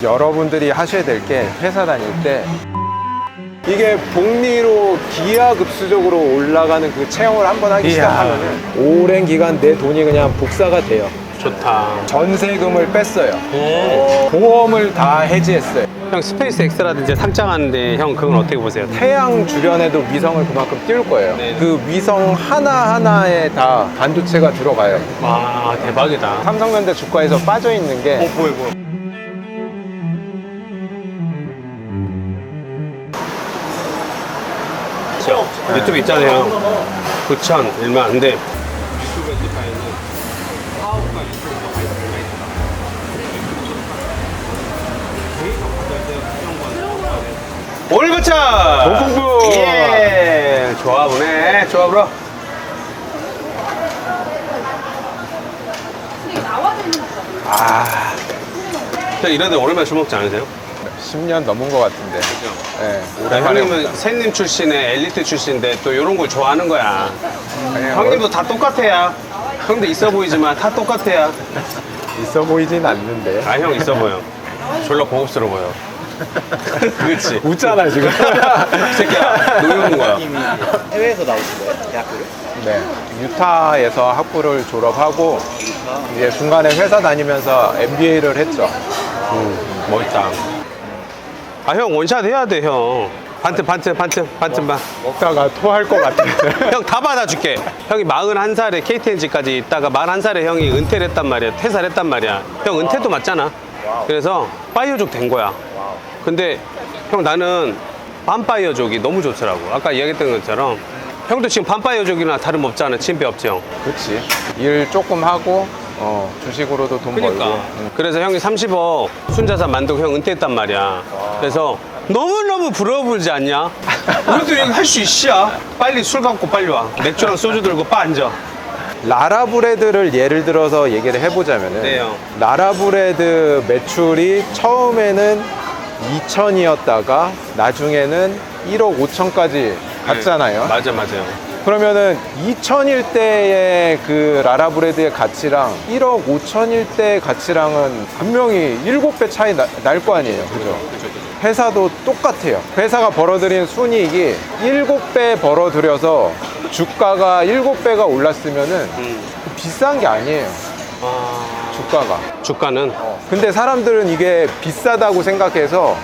여러분들이 하셔야 될 게 회사 다닐 때 이게 복리로 기하급수적으로 올라가는 그 체험을 한번 하기 시작하면은 오랜 기간 내 돈이 그냥 복사가 돼요. 좋다. 전세금을 뺐어요. 보험을 다 해지했어요. 형 스페이스 X라든지 상장하는데 형 그건 어떻게 보세요? 태양 주변에도 위성을 그만큼 띄울 거예요. 네. 그 위성 하나하나에 다 반도체가 들어가요. 와 대박이다. 삼성전자 주가에서 빠져 있는 게 보여. 유튜브 있잖아요. 9천 얼마 안 돼. 유튜브 디파이는 사업과 유튜브가 많이 들어가 있다. 올부차 노공부! 예 좋아 보네. 좋아 불어. 형 이런데 오랜만에 술 먹지 않으세요? 10년 넘은 것 같은데. 네, 오랜만에 형님은 샌님 출신의 엘리트 출신인데 또 이런 걸 좋아하는 거야. 형님도 다 똑같아야. 형도 있어 보이지만 다 똑같아야. 있어 보이진 않는데. 아, 형 있어 보여. 졸라 고급스러워 보여. 그렇지. 웃잖아 지금. 이 새끼야, 노여운 거야. 해외에서 나오신 거예요? 대학교를? 네, 유타에서 학부를 졸업하고 이제 중간에 회사 다니면서 MBA를 했죠. 멋있다. 아, 형 원샷 해야 돼, 형. 반트 반. 먹다가 토할 것 같은데. 형 다 받아줄게. 형이 41살에 KTNG까지 있다가 41살에 형이 은퇴를 했단 말이야. 퇴사를 했단 말이야. 형 은퇴도 맞잖아. 그래서 파이어족 된 거야. 근데 형 나는 반파이어족이 너무 좋더라고. 아까 이야기했던 것처럼 형도 지금 반파이어족이나 다름없잖아. 침배 없지 형. 그렇지. 일 조금 하고 주식으로도 돈 그러니까. 벌고. 그래서 형이 30억 순자산 만들고 형 은퇴했단 말이야. 그래서 너무너무 부러워보지 않냐? 우리도 여기 할 수 있어. 빨리 술 갖고 빨리 와. 맥주랑 소주 들고 빠 앉아. 라라브레드를 예를 들어서 얘기를 해보자면은 네요. 라라브레드 매출이 처음에는 2천이었다가 나중에는 1억 5천까지 갔잖아요. 맞아요. 그러면은 2천일 때의 그 라라브레드의 가치랑 1억 5천일 때의 가치랑은 분명히 7배 차이 날 거 아니에요. 그죠? 회사도 똑같아요. 회사가 벌어들인 순이익이 7배 벌어들여서 주가가 7배가 올랐으면은 비싼 게 아니에요. 주가는. 근데 사람들은 이게 비싸다고 생각해서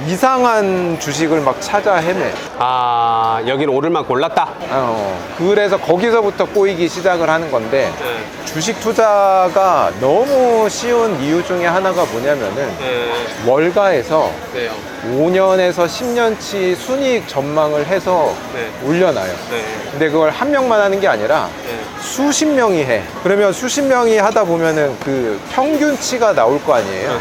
이상한 주식을 막 찾아 헤매. 아, 여기는 오를 만큼 올랐다? 그래서 거기서부터 꼬이기 시작을 하는 건데 주식 투자가 너무 쉬운 이유 중에 하나가 뭐냐면은 월가에서 네요. 5년에서 10년치 순이익 전망을 해서 올려놔요. 근데 그걸 한 명만 하는 게 아니라 수십 명이 해. 그러면 수십 명이 하다 보면은 그 평균치가 나올 거 아니에요.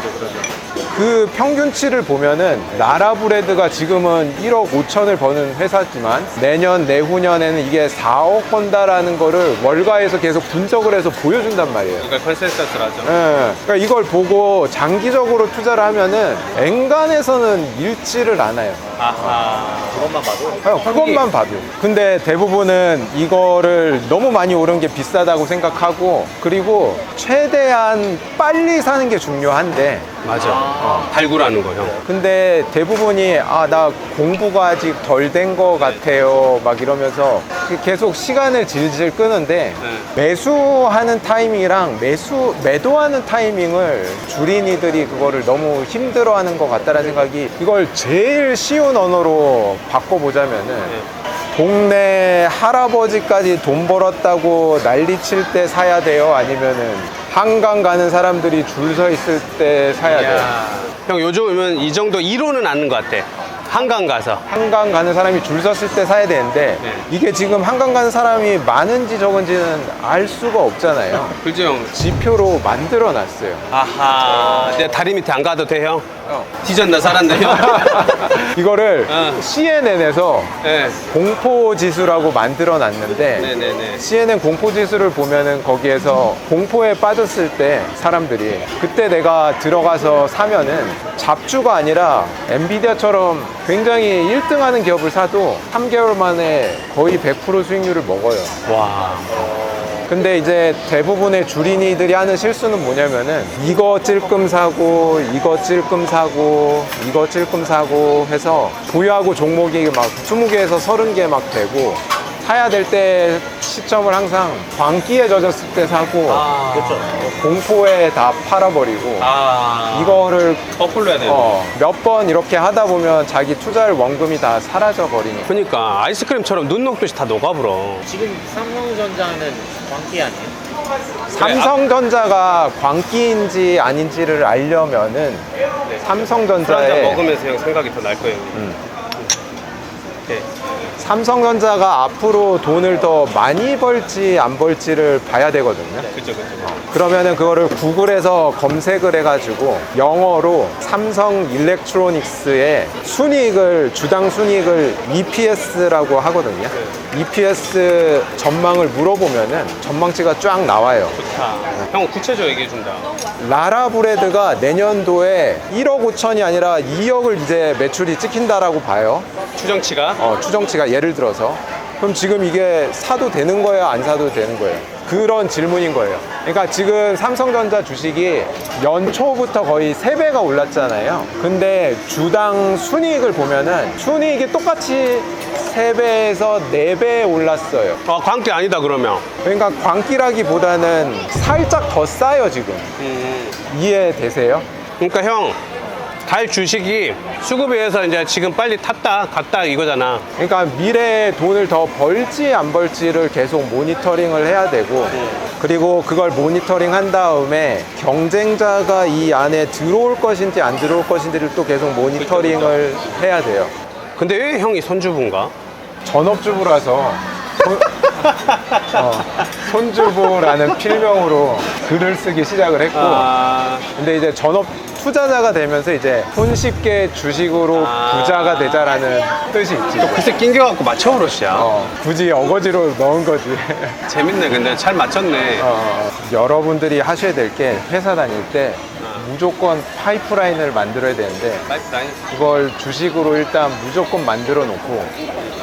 그 평균치를 보면은 라라브레드가 지금은 1억 5천을 버는 회사지만 내년 내후년에는 이게 4억 번다라는 거를 월가에서 계속 분석을 해서 보여준단 말이에요. 이걸 컨센서스라죠. 그러니까 이걸 보고 장기적으로 투자를 하면은 엔간해서는 잃지를 않아요. 아하. 그것만 봐도? 그것만 봐도. 근데 대부분은 이거를 너무 많이 오른 게 비싸다고 생각하고 그리고 최대한 빨리 사는 게 중요한데 맞아. 발굴하는 거, 형. 근데 대부분이 나 공부가 아직 덜 된 거 같아요 막 이러면서 계속 시간을 질질 끄는데 매수하는 타이밍이랑 매도하는 타이밍을 주린이들이 그거를 너무 힘들어하는 것 같다는 생각이 이걸 제일 쉬운 언어로 바꿔보자면은 동네 할아버지까지 돈 벌었다고 난리칠 때 사야 돼요? 아니면은 한강 가는 사람들이 줄 서 있을 때 사야 돼요? 형 요즘은 이 정도 이론은 아는 것 같아. 한강 가서. 한강 가는 사람이 줄 섰을 때 사야 되는데 이게 지금 한강 가는 사람이 많은지 적은지는 알 수가 없잖아요. 그죠, 형? 지표로 만들어 놨어요. 아하. 내 다리 밑에 안 가도 돼, 형? 뒤졌나 살았네, 형? 이거를 어. CNN에서 네. 공포 지수라고 만들어 놨는데 네네네. CNN 공포 지수를 보면은 거기에서 공포에 빠졌을 때 사람들이 그때 내가 들어가서 사면은 잡주가 아니라 엔비디아처럼 굉장히 1등 하는 기업을 사도 3개월 만에 거의 100% 수익률을 먹어요. 와. 근데 이제 대부분의 주린이들이 하는 실수는 뭐냐면은 이거 찔끔 사고 이거 찔끔 사고 이거 찔끔 사고 해서 부여하고 종목이 막 20개에서 30개 막 되고 사야 될 때 시점을 항상 광기에 젖었을 때 사고 그렇죠. 공포에 다 팔아버리고 이거를 거꾸로 해야 돼요. 몇 번 이렇게 하다 보면 자기 투자할 원금이 다 사라져 버리니까. 그러니까 아이스크림처럼 눈 녹듯이 다 녹아버려. 지금 삼성전자는 광기 아니에요? 삼성전자가 광기인지 아닌지를 알려면은 술 한잔 삼성전자에 먹으면서 형 생각이 더 날 거예요. 네. 삼성전자가 앞으로 돈을 더 많이 벌지 안 벌지를 봐야 되거든요. 그죠. 그러면은 그거를 구글에서 검색을 해가지고 영어로 삼성 일렉트로닉스의 순이익을 주당 순이익을 EPS라고 하거든요. EPS 전망을 물어보면은 전망치가 쫙 나와요. 좋다. 형 구체적으로 얘기해준다. 라라브레드가 내년도에 1억 5천이 아니라 2억을 이제 매출이 찍힌다라고 봐요. 추정치가? 추정치가 예를 들어서. 그럼 지금 이게 사도 되는 거예요? 안 사도 되는 거예요? 그런 질문인 거예요. 그러니까 지금 삼성전자 주식이 연초부터 거의 3배가 올랐잖아요. 근데 주당 순이익을 보면은 순이익이 똑같이 3배에서 4배 올랐어요. 광기 아니다 그러면. 그러니까 광기라기보다는 살짝 더 싸요, 지금. 이해되세요? 그러니까 형, 달 주식이 수급에 의해서 이제 지금 빨리 탔다 갔다 이거잖아. 그러니까 미래에 돈을 더 벌지 안 벌지를 계속 모니터링을 해야 되고 그리고 그걸 모니터링 한 다음에 경쟁자가 이 안에 들어올 것인지 안 들어올 것인지를 또 계속 모니터링을 해야 돼요. 근데 왜 형이 손주부인가? 전업주부라서 손주부라는 필명으로 글을 쓰기 시작을 했고 근데 이제 전업 투자자가 되면서 이제 손쉽게 주식으로 부자가 되자라는 뜻이 있지. 글쎄 낑겨갖고 맞춰버릇이야. 굳이 어거지로 넣은 거지. 재밌네. 근데 잘 맞췄네. 여러분들이 하셔야 될 게 회사 다닐 때 무조건 파이프라인을 만들어야 되는데 라이프라인. 그걸 주식으로 일단 무조건 만들어 놓고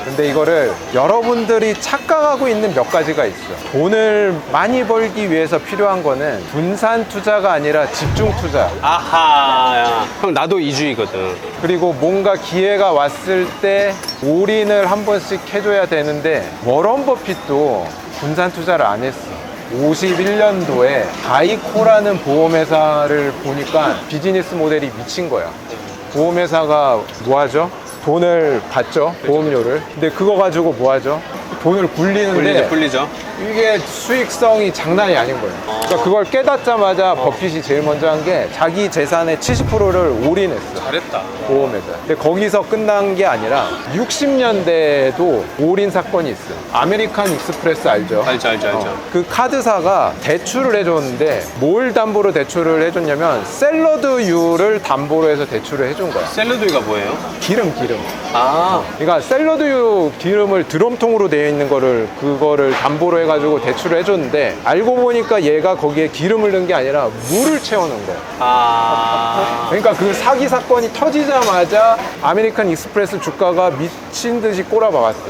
근데 이거를 여러분들이 착각하고 있는 몇 가지가 있어. 돈을 많이 벌기 위해서 필요한 거는 분산 투자가 아니라 집중 투자. 아하. 야. 형 나도 이주의거든. 그리고 뭔가 기회가 왔을 때 올인을 한 번씩 해줘야 되는데 워런 버핏도 분산 투자를 안 했어. 51년도에 가이코라는 보험회사를 보니까 비즈니스 모델이 미친 거야. 보험회사가 뭐 하죠? 돈을 받죠, 보험료를. 근데 그거 가지고 뭐 하죠? 돈을 굴리는데 불리죠. 이게 수익성이 장난이 아닌 거예요. 그러니까 그걸 깨닫자마자 버핏이 제일 먼저 한 게 자기 재산의 70%를 올인했어. 잘했다. 보험회사. 근데 거기서 끝난 게 아니라 60년대에도 올인 사건이 있어요. 아메리칸 익스프레스 알죠? 알죠. 그 카드사가 대출을 해줬는데 뭘 담보로 대출을 해줬냐면 샐러드유를 담보로 해서 대출을 해준 거야. 샐러드가 뭐예요? 기름. 아. 그러니까 샐러드유 기름을 드럼통으로 되어 있는 거를 그거를 담보로 해가지고 대출을 해줬는데 알고 보니까 얘가 거기에 기름을 넣은 게 아니라 물을 채워놓은 거야. 그러니까 그 사기 사건이 터지자마자 아메리칸 익스프레스 주가가 미친 듯이 꼬라박았어.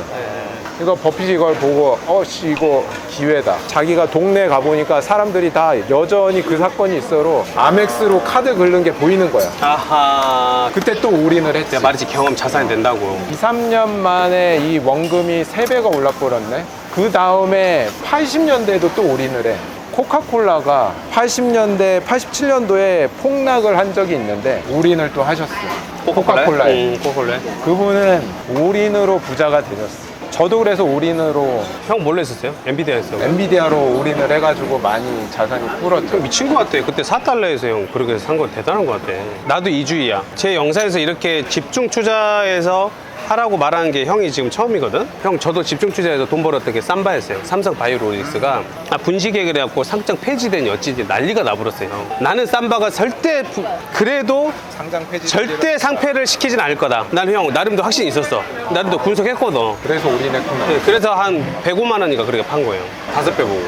그러니까 버핏이 이걸 보고 이거 기회다. 자기가 동네에 가보니까 사람들이 다 여전히 그 사건이 있어로 아멕스로 카드 긁는 게 보이는 거야. 아하. 그때 또 올인을 했지. 내가 말했지 경험 자산이 된다고. 2, 3년 만에 이 원금이 3배가 올라버렸네. 그 다음에 80년대에도 또 올인을 해. 코카콜라가 80년대, 87년도에 폭락을 한 적이 있는데 올인을 또 하셨어. 코카콜라에. 코카콜라. 그분은 올인으로 부자가 되셨어. 저도 그래서 올인으로 형 뭘로 했었어요? 엔비디아 했어요. 엔비디아로 올인을 해가지고 많이 자산이 불었죠. 미친 것 같아. 그때 4달러에서 형 그렇게 산 건 대단한 것 같아. 나도 이주의야. 제 영상에서 이렇게 집중 투자해서 하라고 말하는 게 형이 지금 처음이거든? 형, 저도 집중 투자해서 돈 벌었던 게 삼바였어요. 삼성 바이오로직스가 분식회 그래갖고 상장 폐지되니 어찌지 난리가 나버렸어요. 나는 삼바가 그래도 상장 폐지 절대 상패를 시키진 않을 거다. 나는 형, 나름도 확신이 있었어. 나름도 분석했거든. 그래서 올인했구나. 그래서 한 105만 원인가 그렇게 판 거예요. 5배 보고.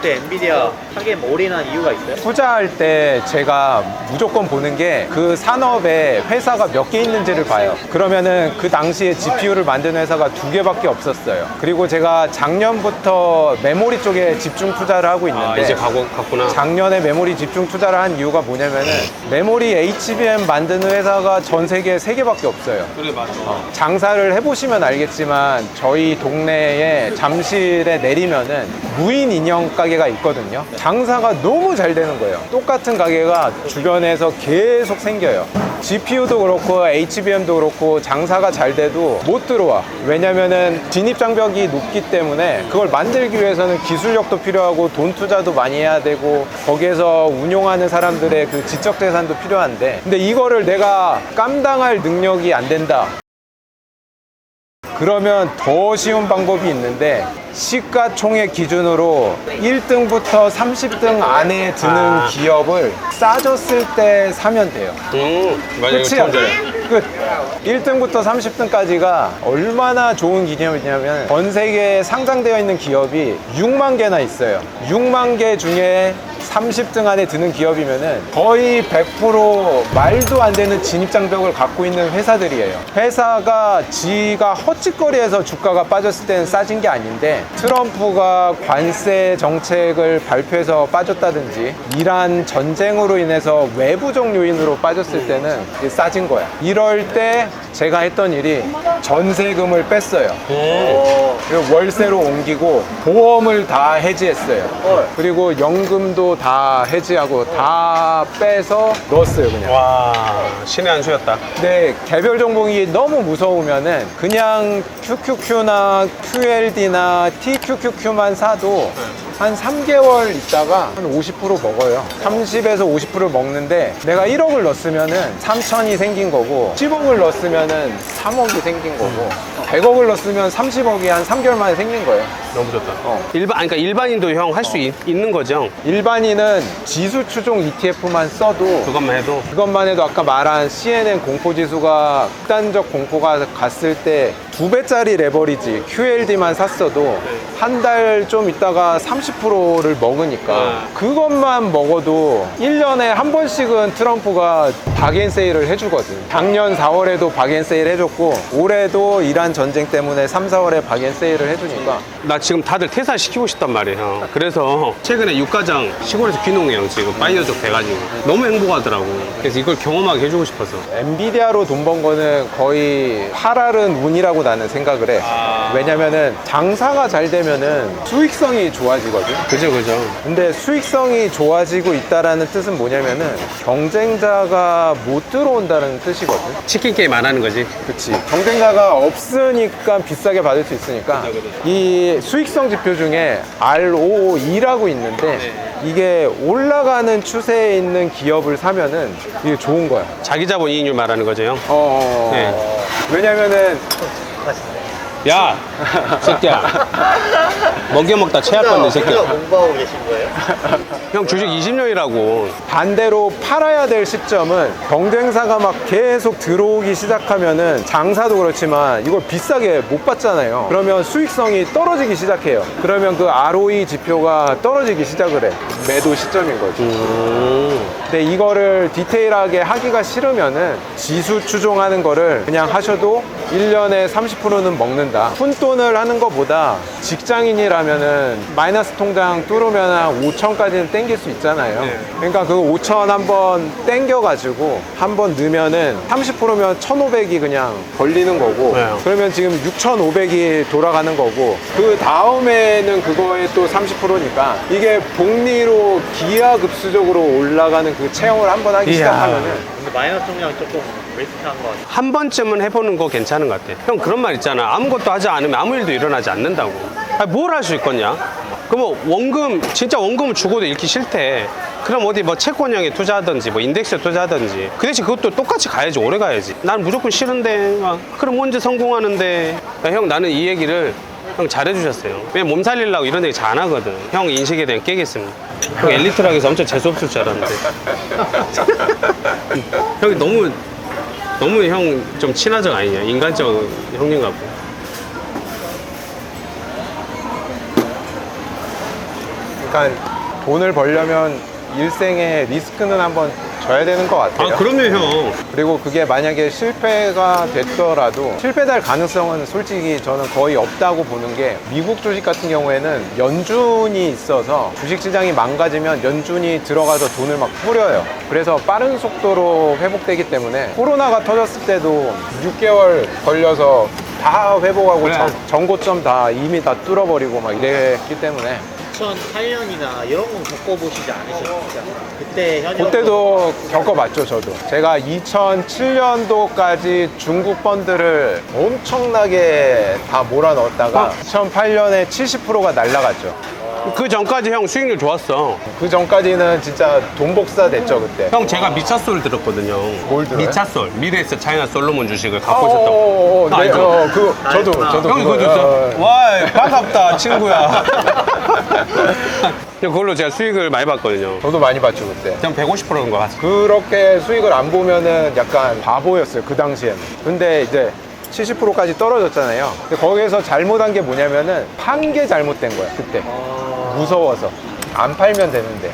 그때 엔비디아 하게 올인한 이유가 있어요? 투자할 때 제가 무조건 보는 게 그 산업에 회사가 몇 개 있는지를 봐요. 그러면은 그 당시에 GPU를 만드는 회사가 2개밖에 없었어요. 그리고 제가 작년부터 메모리 쪽에 집중 투자를 하고 있는데 이제 갔구나. 작년에 메모리 집중 투자를 한 이유가 뭐냐면은 메모리 HBM 만드는 회사가 전 세계에 3개밖에 없어요. 그래, 맞아. 장사를 해보시면 알겠지만 저희 동네에 잠실에 내리면은 무인 인형 가게가 있거든요. 장사가 너무 잘 되는 거예요. 똑같은 가게가 주변에서 계속 생겨요. GPU도 그렇고 HBM도 그렇고 장사가 잘 돼도 못 들어와. 왜냐면은 진입장벽이 높기 때문에 그걸 만들기 위해서는 기술력도 필요하고 돈 투자도 많이 해야 되고 거기에서 운용하는 사람들의 그 지적재산도 필요한데, 근데 이거를 내가 감당할 능력이 안 된다. 그러면 더 쉬운 방법이 있는데 시가총액 기준으로 1등부터 30등 안에 드는 기업을 싸졌을 때 사면 돼요. 맞아. 끝이야. 끝. 1등부터 30등까지가 얼마나 좋은 기념이냐면 전 세계에 상장되어 있는 기업이 6만 개나 있어요. 6만 개 중에 30등 안에 드는 기업이면은 거의 100% 말도 안 되는 진입장벽을 갖고 있는 회사들이에요. 회사가 지가 헛짓거리해서 주가가 빠졌을 때는 싸진 게 아닌데 트럼프가 관세 정책을 발표해서 빠졌다든지 이란 전쟁으로 인해서 외부적 요인으로 빠졌을 때는 이게 싸진 거야. 이럴 때 제가 했던 일이 전세금을 뺐어요. 그리고 월세로 옮기고 보험을 다 해지했어요. 그리고 연금도 다 해지하고 다 빼서 넣었어요, 그냥. 와, 신의 한 수였다. 근데 개별 종목이 너무 무서우면은 그냥 QQQ나 QLD나 TQQQ만 사도 한 3개월 있다가 한 50% 먹어요. 30에서 50% 먹는데 내가 1억을 넣었으면은 3천이 생긴 거고 10억을 넣었으면은 3억이 생긴 거고 100억을 넣었으면 30억이 한 3개월 만에 생긴 거예요. 너무 좋다. 그러니까 일반인도 형 할 수 있는 거죠? 일반인은 지수 추종 ETF만 써도 그것만 해도 아까 말한 CNN 공포지수가 극단적 공포가 갔을 때 2배짜리 레버리지 QLD만 샀어도 한 달 좀 있다가 30%를 먹으니까 그것만 먹어도 1년에 한 번씩은 트럼프가 박앤세일을 해주거든. 작년 4월에도 박앤세일 해줬고 올해도 이란 전쟁 때문에 3, 4월에 박앤세일을 해주니까. 나 지금 다들 퇴사시키고 싶단 말이에요. 그래서 최근에 육가장 시골에서 귀농해요. 지금 파이어족 돼가지고 너무 행복하더라고. 그래서 이걸 경험하게 해주고 싶어서. 엔비디아로 돈 번 거는 거의 팔알은 운이라고 나는 생각을 해. 왜냐면은 장사가 잘 되면은 수익성이 좋아지거든. 그죠. 근데 수익성이 좋아지고 있다라는 뜻은 뭐냐면은 경쟁자가 못 들어온다는 뜻이거든. 치킨 게임 안 하는 거지. 그치. 경쟁자가 없으니까 비싸게 받을 수 있으니까. 이 수익성 지표 중에 ROE라고 있는데 이게 올라가는 추세에 있는 기업을 사면은 이게 좋은 거야. 자기 자본 이익률 말하는 거죠, 형? 네. 왜냐면은 야, 새끼야. 먹여먹다 체할건데, 새끼야. 공부하고 계신 거예요? 형 주식 20년이라고. 반대로 팔아야 될 시점은 경쟁사가 막 계속 들어오기 시작하면은 장사도 그렇지만 이걸 비싸게 못 받잖아요. 그러면 수익성이 떨어지기 시작해요. 그러면 그 ROE 지표가 떨어지기 시작을 해. 매도 시점인 거지. 근데 이거를 디테일하게 하기가 싫으면은 지수 추종하는 거를 그냥 하셔도 1년에 30%는 먹는다. 푼돈을 하는 것보다 직장인이라면은 마이너스 통장 뚫으면 한 5천까지는 땡길 수 있잖아요. 그러니까 그 5천 한번 땡겨가지고 한번 넣으면은 30%면 1,500이 그냥 걸리는 거고 그러면 지금 6,500이 돌아가는 거고 그 다음에는 그거에 또 30%니까 이게 복리로 기하급수적으로 올라가는 그 체험을 한번 하기 시작하면은. 근데 마이너스 통장 조금 리스크한 것 같아요. 한 번쯤은 해보는 거 괜찮은 것 같아. 형 그런 말 있잖아. 아무것도 하지 않으면 아무 일도 일어나지 않는다고. 뭘 할 수 있겠냐? 그럼 원금, 진짜 원금을 주고도 잃기 싫대. 그럼 어디 뭐 채권형에 투자하든지 뭐 인덱스에 투자하든지 그 대신 그것도 똑같이 가야지. 오래 가야지. 난 무조건 싫은데 그럼 언제 성공하는데. 형 나는 이 얘기를 형 잘해주셨어요. 왜 몸 살리려고 이런 얘기 잘 안 하거든. 형 인식에 대한 깨겠습니다. 형 엘리트라고 해서 엄청 재수없을 줄 알았는데. 형이 너무 형 좀 친화적 아니냐. 인간적 형님 같고. 그러니까 돈을 벌려면 일생에 리스크는 한번 져야 되는 것 같아요. 아, 그럼요, 형. 그리고 그게 만약에 실패가 됐더라도 실패될 가능성은 솔직히 저는 거의 없다고 보는 게, 미국 주식 같은 경우에는 연준이 있어서 주식 시장이 망가지면 연준이 들어가서 돈을 막 뿌려요. 그래서 빠른 속도로 회복되기 때문에 코로나가 터졌을 때도 6개월 걸려서 다 회복하고 그래. 전고점 다 이미 다 뚫어버리고 막 이랬기 때문에 2008년이나 이런 건 겪어보시지 않으셨어요? 그때 현역 그때도 겪어봤죠. 저도 제가 2007년도까지 중국 펀드를 엄청나게 다 몰아넣었다가 2008년에 70%가 날라갔죠. 그 전까지 형 수익률 좋았어. 그 전까지는 진짜 돈 복사 됐죠. 그때. 형, 제가 미차솔 들었거든요. 뭘 들어요? 미차솔. 미래에셋 차이나 솔로몬 주식을 갖고 어, 있었던. 네, 저도 형이 그거 줬어? 와, 반갑다, 친구야. 그걸로 제가 수익을 많이 봤거든요. 저도 많이 봤죠 그때. 그냥 150%인 거 같아. 그렇게 수익을 안 보면은 약간 바보였어요 그 당시에는. 근데 이제 70%까지 떨어졌잖아요. 근데 거기에서 잘못한 게 뭐냐면은 판 게 잘못된 거야 그때. 무서워서 안 팔면 되는데.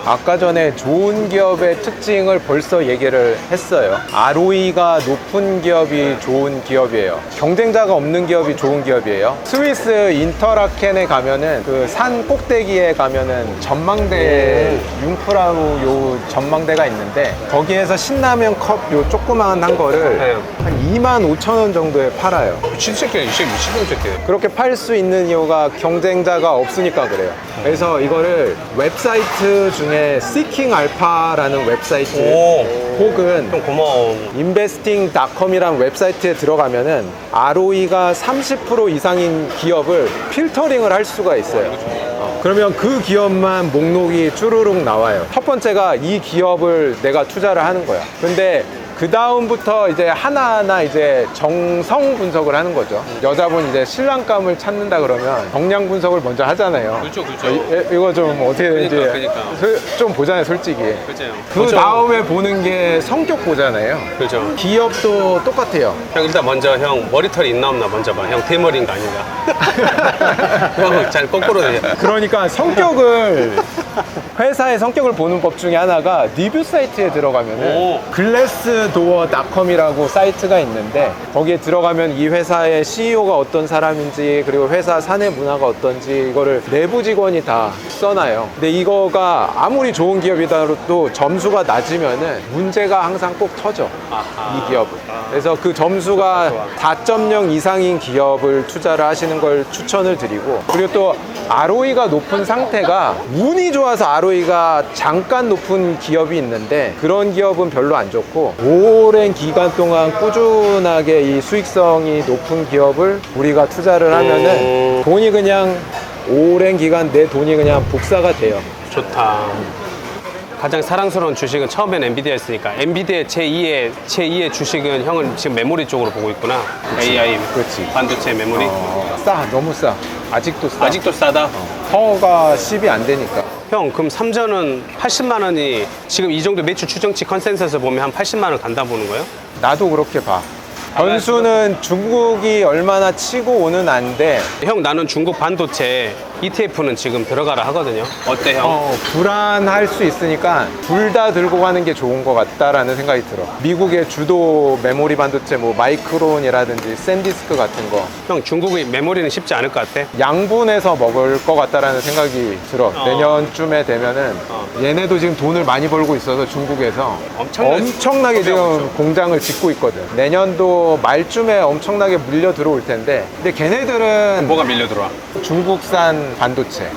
아까 전에 좋은 기업의 특징을 벌써 얘기를 했어요. ROE가 높은 기업이 좋은 기업이에요. 경쟁자가 없는 기업이 좋은 기업이에요. 스위스 인터라켄에 가면은 그 산 꼭대기에 가면은 전망대, 융프라우 요 전망대가 있는데, 거기에서 신라면 컵 요 조그마한 한 거를 네. 한 25,000원 정도에 팔아요. 미친 새끼야, 이 새끼 미친 새끼. 그렇게 팔 수 있는 이유가 경쟁자가 없으니까 그래요. 그래서 이거를 웹사이트 중에 Seeking Alpha라는 웹사이트 오, 혹은 형 고마워. investing.com이라는 웹사이트에 들어가면은 ROE가 30% 이상인 기업을 필터링을 할 수가 있어요. 그러면 그 기업만 목록이 쭈루룩 나와요. 첫 번째가 이 기업을 내가 투자를 하는 거야. 근데 그 다음부터 이제 하나하나 이제 정성 분석을 하는 거죠. 여자분 이제 신랑감을 찾는다 그러면 정량 분석을 먼저 하잖아요. 그렇죠, 그렇죠. 이거 좀 어떻게 되는지 그러니까. 좀 보잖아요, 솔직히. 그렇죠. 그 다음에 보는 게 성격 보잖아요. 그렇죠. 기업도 똑같아요. 형, 일단 먼저 형 머리털이 있나 없나 먼저 봐. 형 대머리인가 아닌가. 형 잘 거꾸로 돼. 그러니까 성격을 회사의 성격을 보는 법 중에 하나가 리뷰 사이트에 들어가면은 오. glassdoor.com이라고 사이트가 있는데, 거기에 들어가면 이 회사의 CEO가 어떤 사람인지, 그리고 회사 사내 문화가 어떤지 이거를 내부 직원이 다 써놔요. 근데 이거가 아무리 좋은 기업이라도 점수가 낮으면은 문제가 항상 꼭 터져. 아하. 이 기업은. 그래서 그 점수가 4.0 이상인 기업을 투자를 하시는 걸 추천을 드리고, 그리고 또 ROE가 높은 상태가, 운이 좋아서 ROE가 잠깐 높은 기업이 있는데 그런 기업은 별로 안 좋고, 오랜 기간 동안 꾸준하게 이 수익성이 높은 기업을 우리가 투자를 하면은 돈이 그냥 오랜 기간 내 돈이 그냥 복사가 돼요. 좋다. 가장 사랑스러운 주식은 처음엔 엔비디아였으니까 엔비디아 제2의 주식은 형은 지금 메모리 쪽으로 보고 있구나. AI 그렇지. 반도체 메모리. 싸, 너무 싸. 아직도 싸. 아직도 싸다. 파워가 10이 안 되니까. 형, 그럼 삼전은 80만 원이 지금 이 정도 매출 추정치 컨센서스 보면 한 80만 원 간다 보는 거예요? 나도 그렇게 봐. 변수는 중국이 얼마나 치고 오는 안데, 형, 나는 중국 반도체 ETF는 지금 들어가라 하거든요. 어때, 형? 불안할 수 있으니까 둘 다 들고 가는 게 좋은 것 같다라는 생각이 들어. 미국의 주도 메모리 반도체, 뭐 마이크론이라든지 샌디스크 같은 거 형, 중국의 메모리는 쉽지 않을 것 같아? 양분해서 먹을 것 같다라는 생각이 들어. 어. 내년쯤에 되면은 어. 얘네도 지금 돈을 많이 벌고 있어서 중국에서 엄청나게 엄청나게 지금 없죠. 공장을 짓고 있거든. 내년도 말쯤에 엄청나게 물려 들어올 텐데, 근데 걔네들은 뭐가 밀려 들어와? 중국산 반도체.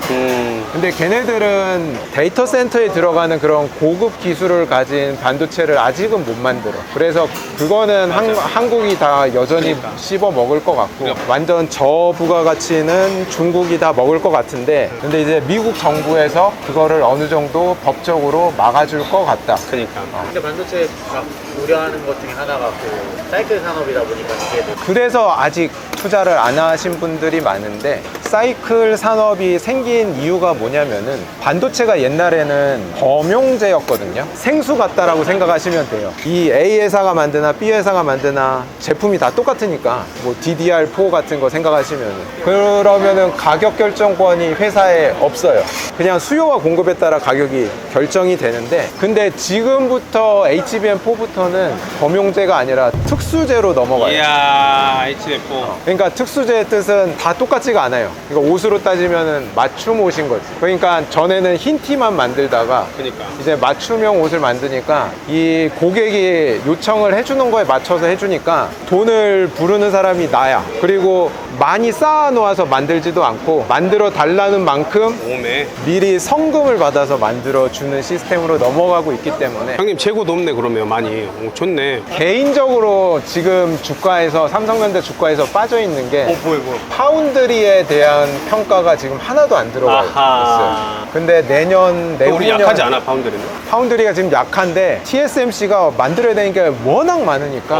근데 걔네들은 데이터 센터에 들어가는 그런 고급 기술을 가진 반도체를 아직은 못 만들어. 그래서 그거는 한국이 다 여전히 그러니까. 씹어 먹을 것 같고, 그러니까. 완전 저부가가치는 중국이 다 먹을 것 같은데, 근데 이제 미국 정부에서 그거를 어느 정도 법적으로 막아줄 것 같다. 그러니까. 근데 반도체 막 우려하는 것 중에 하나가 그 사이클 산업이다 보니까 이게 그래서 아직 투자를 안 하신 분들이 많은데, 사이클 산업이 생긴 이유가 뭐냐면은 반도체가 옛날에는 범용제였거든요. 생수 같다라고 생각하시면 돼요. 이 A 회사가 만드나 B 회사가 만드나 제품이 다 똑같으니까, 뭐 DDR4 같은 거 생각하시면은, 그러면은 가격 결정권이 회사에 없어요. 그냥 수요와 공급에 따라 가격이 결정이 되는데, 근데 지금부터 HBM4부터는 범용제가 아니라 특수제로 넘어가요. 이야, HF4. 그러니까 특수제의 뜻은 다 똑같지가 않아요. 그러니까 옷으로 따지면은 맞춤 옷인 거지. 그러니까 전에는 흰 티만 만들다가 그러니까. 이제 맞춤형 옷을 만드니까 이 고객이 요청을 해주는 거에 맞춰서 해주니까 돈을 부르는 사람이 나야. 그리고 많이 쌓아 놓아서 만들지도 않고, 만들어 달라는 만큼 오메. 미리 성금을 받아서 만들어 주는 시스템으로 넘어가고 있기 때문에, 형님 재고 높네 그러면 많이. 오, 좋네. 개인적으로 지금 주가에서, 삼성전자 주가에서 빠져 있는 게 뭐야. 파운드리에 대한 평가가 지금 하나도 안 들어가 아하. 있어요. 근데 내년, 우리 내후년 약하지 않아 파운드리는? 파운드리가 지금 약한데 TSMC가 만들어야 되는 게 워낙 많으니까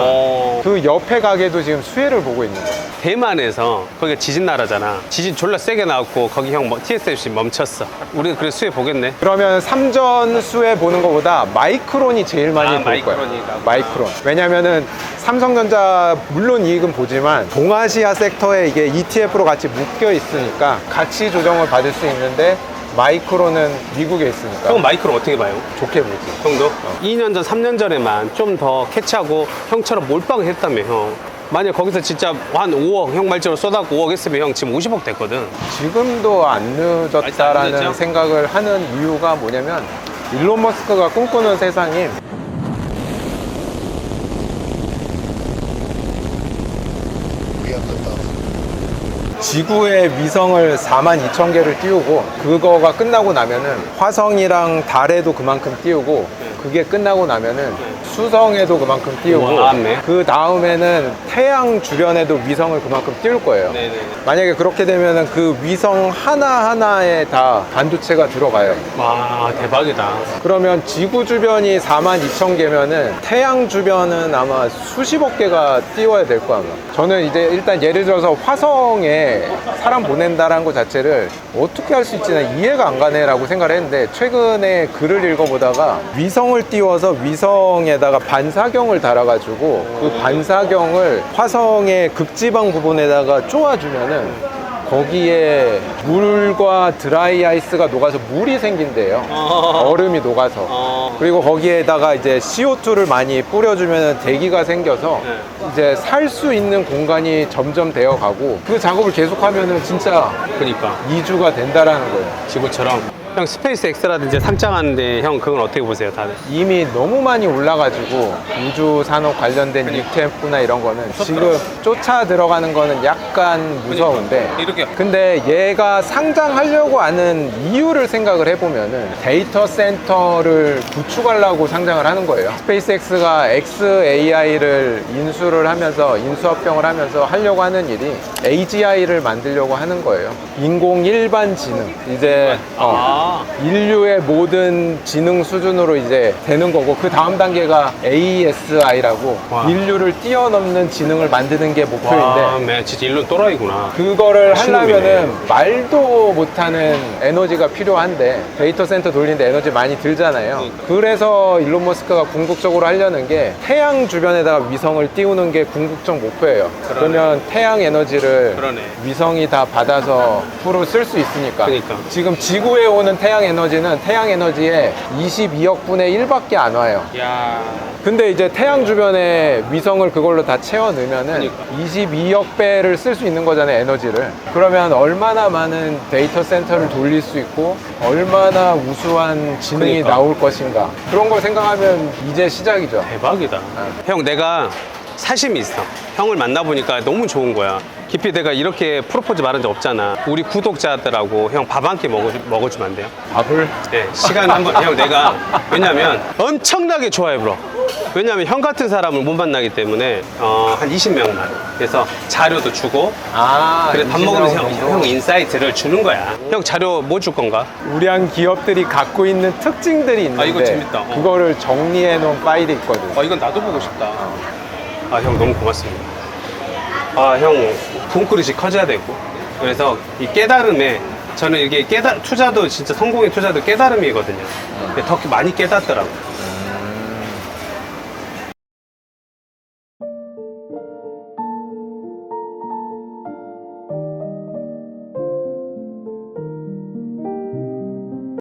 그 옆에 가게도 지금 수혜를 보고 있는 거예요. 대만에서 거기가 지진 나라잖아. 지진 졸라 세게 나왔고 거기 형 TSMC 멈췄어. 우리가 그래 수혜 보겠네. 그러면 삼전 수혜 보는 것보다 마이크론이 제일 많이 볼 거예요. 마이크론이다. 마이크론. 왜냐면은 삼성전자 물론 이익은 보지만 동아시아 섹터에 이게 ETF로 같이 묶여 있으니까 가치 조정을 받을 수 있는데, 마이크론은 미국에 있으니까 형 마이크론 어떻게 봐요? 좋게 보지. 형도? 2년 전, 3년 전에만 좀 더 캐치하고 형처럼 몰빵을 했다며 형. 만약 거기서 진짜 한 5억 형 말처럼 쏟았고 5억 했으면 형 지금 50억 됐거든. 지금도 안 늦었다라는 안 늦었죠? 생각을 하는 이유가 뭐냐면, 일론 머스크가 꿈꾸는 세상이 지구의 위성을 42,000개를 띄우고, 그거가 끝나고 나면은 화성이랑 달에도 그만큼 띄우고, 그게 끝나고 나면은 수성에도 그만큼 띄우고, 우와, 맞네. 그 다음에는 태양 주변에도 위성을 그만큼 띄울 거예요. 네네. 만약에 그렇게 되면은 그 위성 하나하나에 다 반도체가 들어가요. 와 대박이다. 그러면 지구 주변이 42,000개면은 태양 주변은 아마 수십억 개가 띄워야 될 거야. 저는 이제 일단 예를 들어서 화성에 사람 보낸다라는 것 자체를 어떻게 할 수 있지는 이해가 안 가네라고 생각을 했는데, 최근에 글을 읽어보다가 위성을 띄워서 위성에다가 반사경을 달아가지고 그 반사경을 화성의 극지방 부분에다가 쪼아주면은 거기에 물과 드라이 아이스가 녹아서 물이 생긴대요. 얼음이 녹아서. 그리고 거기에다가 이제 CO2를 많이 뿌려주면 대기가 생겨서 이제 살 수 있는 공간이 점점 되어 가고, 그 작업을 계속하면은 진짜 그러니까 2주가 된다라는 거예요. 지구처럼. 형 스페이스 X라든지 상장하는데 형 그건 어떻게 보세요 다들? 이미 너무 많이 올라가지고 우주 산업 관련된 UTMF나 이런 거는 지금 쫓아 들어가는 거는 약간 무서운데, 이렇게. 근데 얘가 상장하려고 하는 이유를 생각을 해보면은 데이터 센터를 구축하려고 상장을 하는 거예요. 스페이스X가 XAI를 인수를 하면서, 인수합병을 하면서 하려고 하는 일이 AGI를 만들려고 하는 거예요. 인공 일반 지능. 이제 인류의 모든 지능 수준으로 이제 되는 거고, 그 다음 단계가 ASI라고 와. 인류를 뛰어넘는 지능을 만드는 게 목표인데, 와, 맨 진짜 일론 또라이구나. 그거를 미친놈이네. 하려면은 말도 못하는 에너지가 필요한데, 데이터 센터 돌리는데 에너지 많이 들잖아요. 그래서 일론 머스크가 궁극적으로 하려는 게 태양 주변에다가 위성을 띄우는 게 궁극적 목표예요. 그러면 태양 에너지를 그러네. 위성이 다 받아서 프로 쓸 수 있으니까. 그러니까. 지금 지구에 오는 태양 에너지는 태양 에너지의 22억 분의 1밖에 안 와요. 야. 근데 이제 태양 주변에 위성을 그걸로 다 채워 넣으면은 그러니까. 22억 배를 쓸 수 있는 거잖아요, 에너지를. 그러면 얼마나 많은 데이터 센터를 돌릴 수 있고, 얼마나 우수한 지능이 그러니까. 나올 것인가. 그런 걸 생각하면 이제 시작이죠. 대박이다. 형 내가 사심이 있어. 형을 만나보니까 너무 좋은 거야. 깊이 내가 이렇게 프로포즈 말한 적 없잖아. 우리 구독자들하고 형 밥 한 끼 먹어주면 안 돼요? 밥을? 네, 시간 한번 형 내가 왜냐면 엄청나게 좋아해 불어. 왜냐면 형 같은 사람을 못 만나기 때문에 한 20명만. 그래서 자료도 주고 그래 밥 먹으면서 형 인사이트를 주는 거야. 형 자료 뭐 줄 건가? 우량 기업들이 갖고 있는 특징들이 있는데, 이거 재밌다. 그거를 정리해 놓은 파일이 있거든. 이건 나도 보고 싶다. 형 너무 고맙습니다. 아, 형, 돈그릇이 커져야 되고. 그래서 이 깨달음에, 저는 이게 투자도 진짜 성공의 투자도 깨달음이거든요. 더 많이 깨닫더라고.